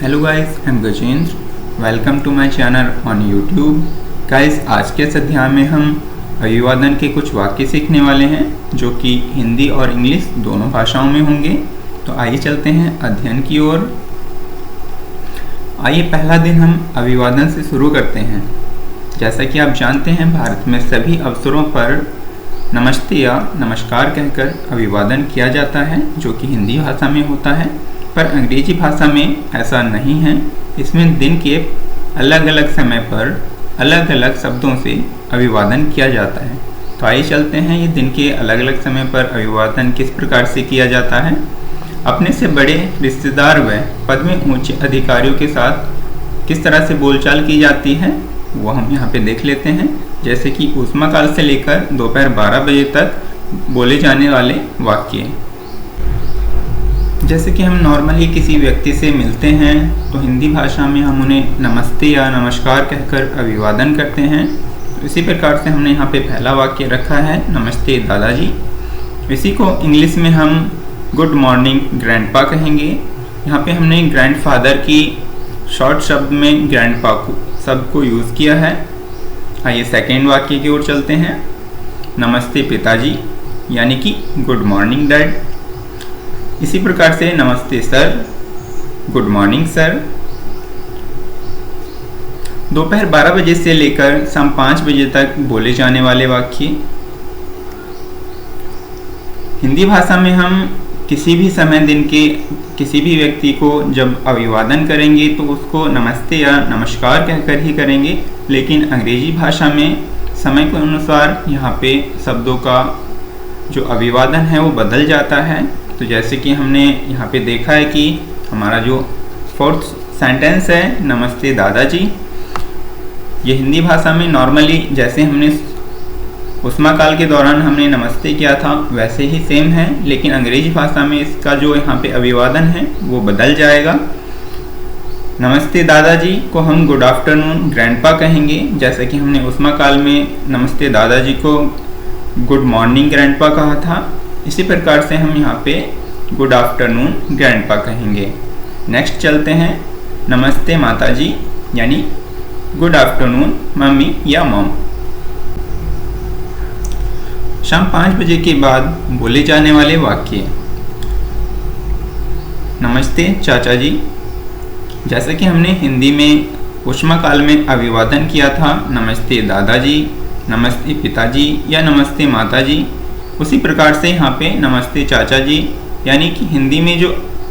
Hello guys, I am Gajendra. Welcome to my channel on YouTube. Guys, आज के इस अध्याय में हम अभिवादन के कुछ वाक्य सीखने वाले हैं जो कि हिंदी और इंग्लिश दोनों भाषाओं में होंगे। तो आइए चलते हैं अध्ययन की ओर। आइए पहला दिन हम अभिवादन से शुरू करते हैं। जैसा कि आप जानते हैं, भारत में सभी अवसरों पर नमस्ते या नमस्कार कहकर अभिवादन किया जाता है, जो कि हिंदी भाषा में होता है। पर अंग्रेजी भाषा में ऐसा नहीं है। इसमें दिन के अलग अलग समय पर अलग अलग शब्दों से अभिवादन किया जाता है। तो आइए चलते हैं, ये दिन के अलग अलग समय पर अभिवादन किस प्रकार से किया जाता है। अपने से बड़े रिश्तेदार व पद में ऊंचे अधिकारियों के साथ किस तरह से बोलचाल की जाती है वो हम यहाँ पे देख लेते हैं। जैसे कि ऊष्माकाल से लेकर दोपहर 12 बजे तक बोले जाने वाले वाक्य। जैसे कि हम नॉर्मली किसी व्यक्ति से मिलते हैं तो हिंदी भाषा में हम उन्हें नमस्ते या नमस्कार कहकर अभिवादन करते हैं। तो इसी प्रकार से हमने यहाँ पे पहला वाक्य रखा है, नमस्ते दादाजी। इसी को इंग्लिश में हम गुड मॉर्निंग ग्रैंडपा कहेंगे। यहाँ पे हमने ग्रैंडफादर की शॉर्ट शब्द में ग्रैंडपा को शब्द को यूज़ किया है। आइए सेकेंड वाक्य की ओर चलते हैं, नमस्ते पिताजी, यानी कि गुड मॉर्निंग डैड। इसी प्रकार से नमस्ते सर, गुड मॉर्निंग सर। दोपहर 12 बजे से लेकर शाम 5 बजे तक बोले जाने वाले वाक्य। हिंदी भाषा में हम किसी भी समय दिन के किसी भी व्यक्ति को जब अभिवादन करेंगे तो उसको नमस्ते या नमस्कार कहकर ही करेंगे, लेकिन अंग्रेजी भाषा में समय के अनुसार यहाँ पे शब्दों का जो अभिवादन है वो बदल जाता है। तो जैसे कि हमने यहाँ पे देखा है कि हमारा जो फोर्थ सेंटेंस है, नमस्ते दादाजी, ये हिंदी भाषा में नॉर्मली जैसे हमने ऊष्माकाल के दौरान हमने नमस्ते किया था वैसे ही सेम है, लेकिन अंग्रेजी भाषा में इसका जो यहाँ पे अभिवादन है वो बदल जाएगा। नमस्ते दादाजी को हम गुड आफ्टरनून ग्रैंडपा कहेंगे, जैसे कि हमने ऊष्माकाल में नमस्ते दादाजी को गुड मॉर्निंग ग्रैंडपा कहा था। इसी प्रकार से हम यहाँ पे गुड आफ्टरनून ग्रैंडपा कहेंगे। नेक्स्ट चलते हैं, नमस्ते माताजी, यानी गुड आफ्टरनून मम्मी या मॉम। शाम 5 बजे के बाद बोले जाने वाले वाक्य। नमस्ते चाचा जी, जैसे कि हमने हिंदी में ऊष्माकाल में अभिवादन किया था, नमस्ते दादाजी, नमस्ते पिताजी या नमस्ते माताजी, उसी प्रकार से यहाँ पे नमस्ते चाचा जी, यानी कि हिंदी में जो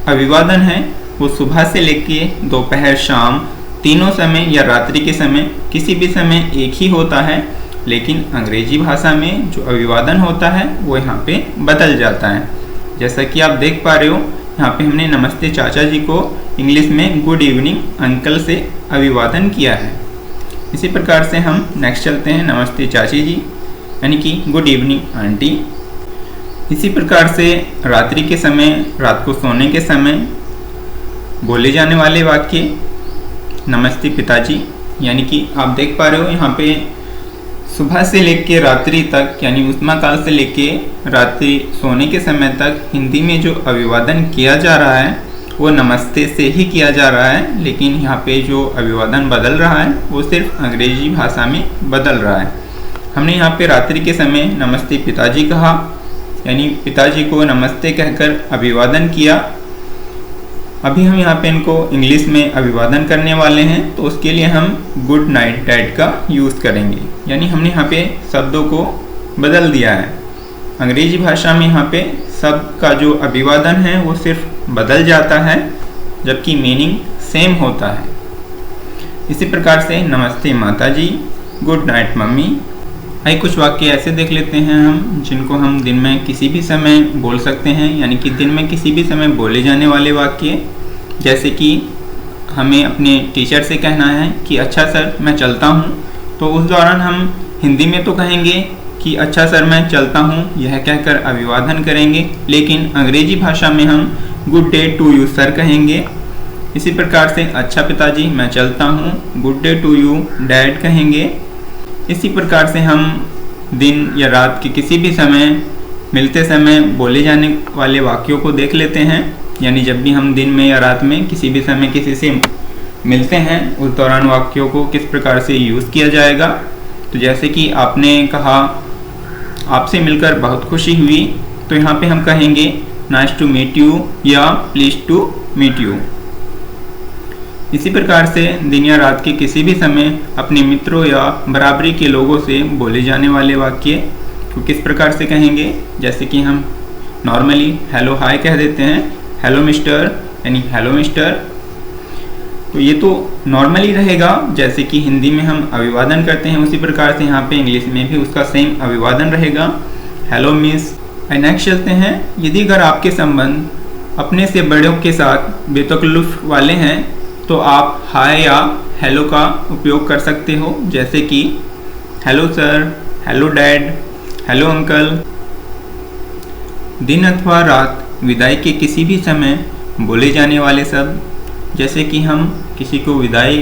अभिवादन है वो सुबह से लेके दोपहर शाम तीनों समय या रात्रि के समय किसी भी समय एक ही होता है, लेकिन अंग्रेजी भाषा में जो अभिवादन होता है वो यहाँ पे बदल जाता है। जैसा कि आप देख पा रहे हो, यहाँ पे हमने नमस्ते चाचा जी को इंग्लिश में गुड इवनिंग अंकल से अभिवादन किया है। इसी प्रकार से हम नेक्स्ट चलते हैं, नमस्ते चाची जी, यानी कि गुड इवनिंग आंटी। इसी प्रकार से रात्रि के समय, रात को सोने के समय बोले जाने वाले वाक्य। नमस्ते पिताजी, यानी कि आप देख पा रहे हो यहाँ पे सुबह से लेके रात्रि तक, यानी ऊष्माकाल से लेके रात्रि सोने के समय तक हिंदी में जो अभिवादन किया जा रहा है वो नमस्ते से ही किया जा रहा है, लेकिन यहाँ पे जो अभिवादन बदल रहा है वो सिर्फ अंग्रेजी भाषा में बदल रहा है। हमने यहाँ पे रात्रि के समय नमस्ते पिताजी कहा, यानी पिताजी को नमस्ते कहकर अभिवादन किया। अभी हम यहाँ पे इनको इंग्लिश में अभिवादन करने वाले हैं, तो उसके लिए हम गुड नाइट डैड का यूज़ करेंगे, यानी हमने यहाँ पे शब्दों को बदल दिया है। अंग्रेजी भाषा में यहाँ पे शब्द का जो अभिवादन है वो सिर्फ बदल जाता है, जबकि मीनिंग सेम होता है। इसी प्रकार से नमस्ते माताजी, गुड नाइट मम्मी। आइए कुछ वाक्य ऐसे देख लेते हैं हम जिनको हम दिन में किसी भी समय बोल सकते हैं, यानी कि दिन में किसी भी समय बोले जाने वाले वाक्य। जैसे कि हमें अपने टीचर से कहना है कि अच्छा सर मैं चलता हूँ, तो उस दौरान हम हिंदी में तो कहेंगे कि अच्छा सर मैं चलता हूँ, यह कहकर अभिवादन करेंगे, लेकिन अंग्रेजी भाषा में हम good day to you sir कहेंगे। इसी प्रकार से अच्छा पिताजी मैं चलता हूँ, good day to you dad कहेंगे। इसी प्रकार से हम दिन या रात के किसी भी समय मिलते समय बोले जाने वाले वाक्यों को देख लेते हैं। यानी जब भी हम दिन में या रात में किसी भी समय किसी से मिलते हैं उस दौरान वाक्यों को किस प्रकार से यूज़ किया जाएगा। तो जैसे कि आपने कहा आपसे मिलकर बहुत खुशी हुई, तो यहाँ पे हम कहेंगे नाइस टू मीट यू या प्लीज टू मीट यू। इसी प्रकार से दिन या रात के किसी भी समय अपने मित्रों या बराबरी के लोगों से बोले जाने वाले वाक्य को किस प्रकार से कहेंगे। जैसे कि हम नॉर्मली हेलो हाय कह देते हैं, हेलो मिस्टर यानी हेलो मिस्टर। तो ये तो नॉर्मली रहेगा, जैसे कि हिंदी में हम अभिवादन करते हैं उसी प्रकार से यहाँ पे इंग्लिश में भी उसका सेम अभिवादन रहेगा, हेलो मिस। नेक्स्ट चलते हैं, यदि अगर आपके संबंध अपने से बड़ों के साथ बेतकल्लुफ़ वाले हैं तो आप हाय या हेलो का उपयोग कर सकते हो, जैसे कि hello sir, hello dad, hello uncle. दिन अथवा रात विदाई के किसी भी समय बोले जाने वाले शब्द, जैसे कि हम किसी को विदाई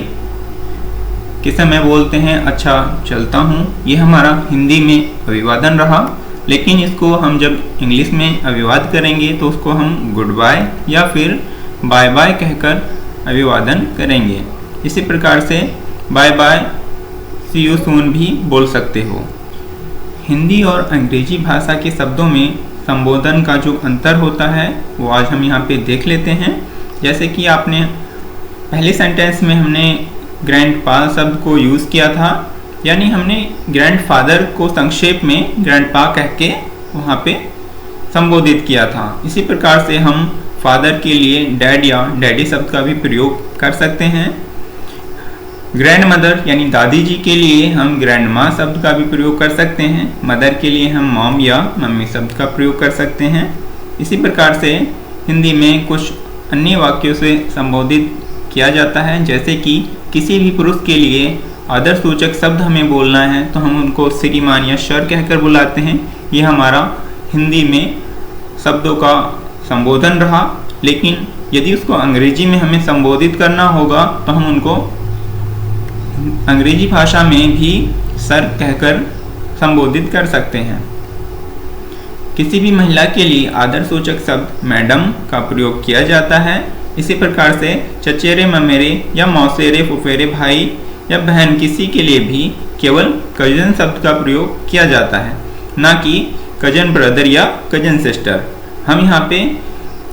के समय बोलते हैं अच्छा चलता हूँ, ये हमारा हिंदी में अभिवादन रहा। लेकिन इसको हम जब इंग्लिश में अभिवादन करेंगे तो उसको हम गुड बाय या फिर बाय बाय कहकर अभिवादन करेंगे। इसी प्रकार से bye bye, see you soon भी बोल सकते हो। हिंदी और अंग्रेजी भाषा के शब्दों में संबोधन का जो अंतर होता है वो आज हम यहाँ पे देख लेते हैं। जैसे कि आपने पहले सेंटेंस में हमने ग्रैंडपा शब्द को यूज़ किया था, यानी हमने ग्रैंडफादर को संक्षेप में ग्रैंडपा कह के वहाँ पे संबोधित किया था। इसी प्रकार से हम फादर के लिए डैड या डैडी शब्द का भी प्रयोग कर सकते हैं। ग्रैंड मदर यानी दादी जी के लिए हम ग्रैंड माँ शब्द का भी प्रयोग कर सकते हैं। मदर के लिए हम मॉम या मम्मी शब्द का प्रयोग कर सकते हैं। इसी प्रकार से हिंदी में कुछ अन्य वाक्यों से संबोधित किया जाता है, जैसे कि किसी भी पुरुष के लिए आदर सूचक शब्द हमें बोलना है तो हम उनको श्रीमान या सर कहकर बुलाते हैं। ये हमारा हिंदी में शब्दों का संबोधन रहा। लेकिन यदि उसको अंग्रेजी में हमें संबोधित करना होगा तो हम उनको अंग्रेजी भाषा में भी सर कहकर संबोधित कर सकते हैं। किसी भी महिला के लिए आदर सूचक शब्द मैडम का प्रयोग किया जाता है। इसी प्रकार से चचेरे ममेरे या मौसेरे फुफेरे भाई या बहन किसी के लिए भी केवल कजन शब्द का प्रयोग किया जाता है, ना कि कजन ब्रदर या कजन सिस्टर। हम यहाँ पे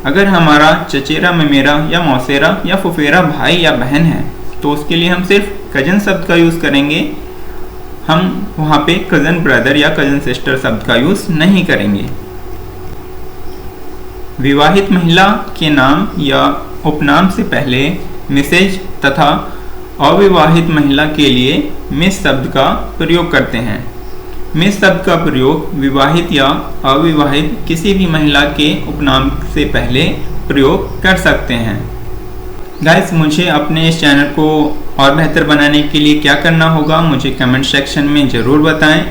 अगर हमारा चचेरा ममेरा या मौसेरा या फुफेरा भाई या बहन है तो उसके लिए हम सिर्फ कजन शब्द का यूज़ करेंगे। हम वहाँ पे कजन ब्रदर या कजन सिस्टर शब्द का यूज़ नहीं करेंगे। विवाहित महिला के नाम या उपनाम से पहले मिसेज तथा अविवाहित महिला के लिए मिस शब्द का प्रयोग करते हैं। मिस शब्द का प्रयोग विवाहित या अविवाहित किसी भी महिला के उपनाम से पहले प्रयोग कर सकते हैं। गाइस, मुझे अपने इस चैनल को और बेहतर बनाने के लिए क्या करना होगा मुझे कमेंट सेक्शन में ज़रूर बताएं।